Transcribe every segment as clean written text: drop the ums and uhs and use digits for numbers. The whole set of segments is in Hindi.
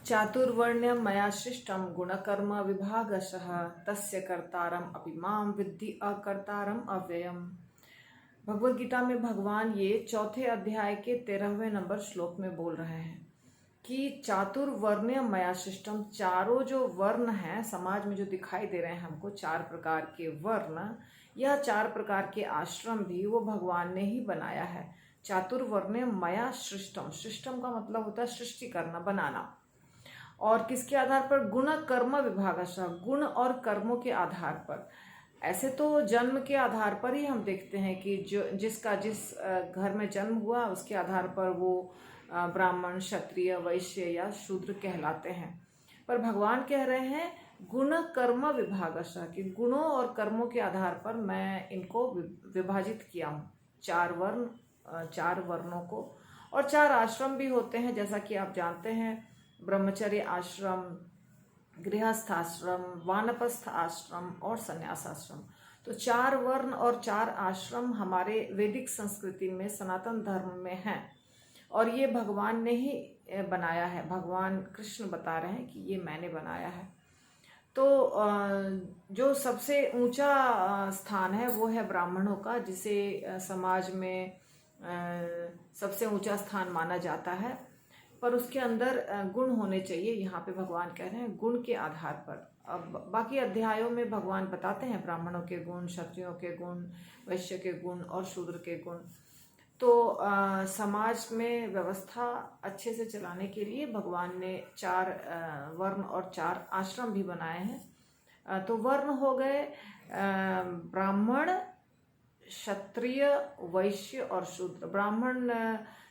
चातुर्वर्ण्यं मया सृष्टं गुणकर्म विभागशः तस्य कर्तारम् अपि मां विद्धि अकर्तारम् अव्ययम्। भगवद गीता में भगवान ये चौथे अध्याय के 13वें नंबर श्लोक में बोल रहे हैं कि चातुर्वर्ण्य मया सृष्टम, चारों जो वर्ण हैं समाज में जो दिखाई दे रहे हैं हमको, 4 प्रकार के वर्ण या 4 प्रकार के आश्रम भी वो भगवान ने ही बनाया है। चातुर्वर्ण्य मया सृष्टम, सृष्टम का मतलब होता है सृष्टि करना, बनाना। और किसके आधार पर? गुण कर्म विभागशः, गुण और कर्मों के आधार पर। ऐसे तो जन्म के आधार पर ही हम देखते हैं कि जो जिसका जिस घर में जन्म हुआ उसके आधार पर वो ब्राह्मण, क्षत्रिय, वैश्य या शूद्र कहलाते हैं। पर भगवान कह रहे हैं गुण कर्म विभागशः, कि गुणों और कर्मों के आधार पर मैं इनको विभाजित किया हूँ। 4 वर्ण, 4 वर्णों को। और 4 आश्रम भी होते हैं, जैसा कि आप जानते हैं, ब्रह्मचर्य आश्रम, गृहस्थ आश्रम, वानप्रस्थ आश्रम और संन्यास आश्रम। तो 4 वर्ण और 4 आश्रम हमारे वैदिक संस्कृति में, सनातन धर्म में हैं। और ये भगवान ने ही बनाया है। भगवान कृष्ण बता रहे हैं कि ये मैंने बनाया है। तो जो सबसे ऊंचा स्थान है वो है ब्राह्मणों का, जिसे समाज में सबसे ऊंचा स्थान माना जाता है। पर उसके अंदर गुण होने चाहिए। यहाँ पे भगवान कह रहे हैं गुण के आधार पर। अब बाकी अध्यायों में भगवान बताते हैं ब्राह्मणों के गुण, क्षत्रियों के गुण, वैश्य के गुण और शूद्र के गुण। तो समाज में व्यवस्था अच्छे से चलाने के लिए भगवान ने 4 वर्ण और 4 आश्रम भी बनाए हैं। तो वर्ण हो गए ब्राह्मण, क्षत्रिय, वैश्य और शूद्र। ब्राह्मण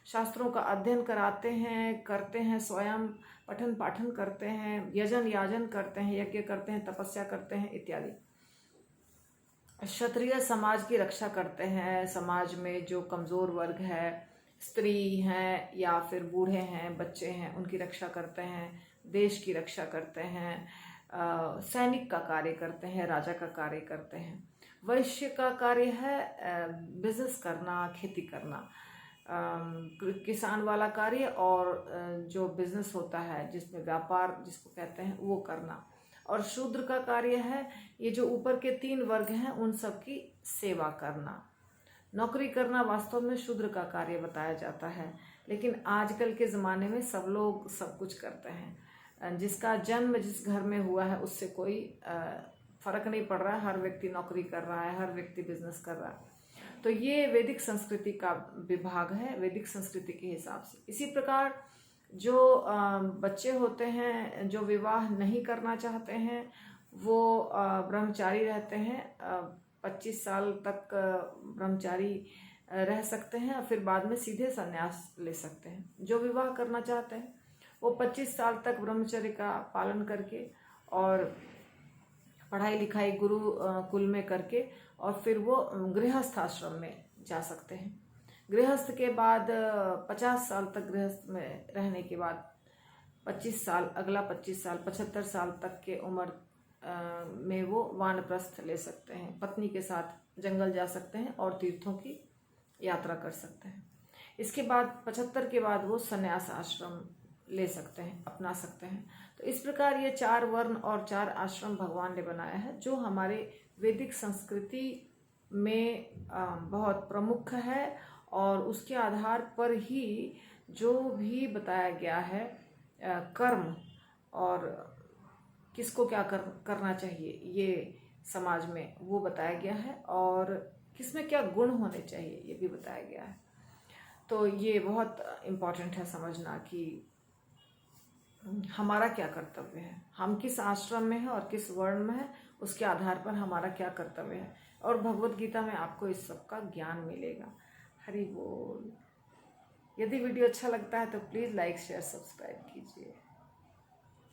शास्त्रों का अध्ययन कराते हैं, करते हैं, स्वयं पठन पाठन करते हैं, यजन याजन करते हैं, यज्ञ करते हैं, तपस्या करते हैं इत्यादि। क्षत्रिय समाज की रक्षा करते हैं। समाज में जो कमज़ोर वर्ग है, स्त्री हैं या फिर बूढ़े हैं, बच्चे हैं, उनकी रक्षा करते हैं, देश की रक्षा करते हैं, सैनिक का कार्य करते हैं, राजा का कार्य करते हैं। वैश्य का कार्य है बिजनेस करना, खेती करना, किसान वाला कार्य, और जो बिजनेस होता है जिसमें व्यापार जिसको कहते हैं वो करना। और शूद्र का कार्य है ये जो ऊपर के 3 वर्ग हैं उन सब की सेवा करना, नौकरी करना। वास्तव में शूद्र का कार्य बताया जाता है। लेकिन आजकल के ज़माने में सब लोग सब कुछ करते हैं। जिसका जन्म जिस घर में हुआ है उससे कोई फर्क नहीं पड़ रहा है। हर व्यक्ति नौकरी कर रहा है, हर व्यक्ति बिजनेस कर रहा है। तो ये वैदिक संस्कृति का विभाग है, वैदिक संस्कृति के हिसाब से। इसी प्रकार जो बच्चे होते हैं जो विवाह नहीं करना चाहते हैं वो ब्रह्मचारी रहते हैं। 25 साल तक ब्रह्मचारी रह सकते हैं और फिर बाद में सीधे संन्यास ले सकते हैं। जो विवाह करना चाहते हैं वो 25 साल तक ब्रह्मचर्य का पालन करके और पढ़ाई लिखाई गुरु कुल में करके और फिर वो गृहस्थ आश्रम में जा सकते हैं। गृहस्थ के बाद 50 साल तक गृहस्थ में रहने के बाद 25 साल, अगला 25 साल, 75 साल तक के उम्र में वो वानप्रस्थ ले सकते हैं। पत्नी के साथ जंगल जा सकते हैं और तीर्थों की यात्रा कर सकते हैं। इसके बाद 75 के बाद वो संन्यास आश्रम ले सकते हैं, अपना सकते हैं। तो इस प्रकार ये 4 वर्ण और 4 आश्रम भगवान ने बनाया है, जो हमारे वैदिक संस्कृति में बहुत प्रमुख है। और उसके आधार पर ही जो भी बताया गया है कर्म और किसको क्या करना चाहिए ये समाज में, वो बताया गया है। और किसमें क्या गुण होने चाहिए ये भी बताया गया है। तो ये बहुत इम्पॉर्टेंट है समझना कि हमारा क्या कर्तव्य है, हम किस आश्रम में हैं और किस वर्ण में हैं, उसके आधार पर हमारा क्या कर्तव्य है। और भगवद गीता में आपको इस सब का ज्ञान मिलेगा। हरि बोल। यदि वीडियो अच्छा लगता है तो प्लीज़ लाइक, शेयर, सब्सक्राइब कीजिए।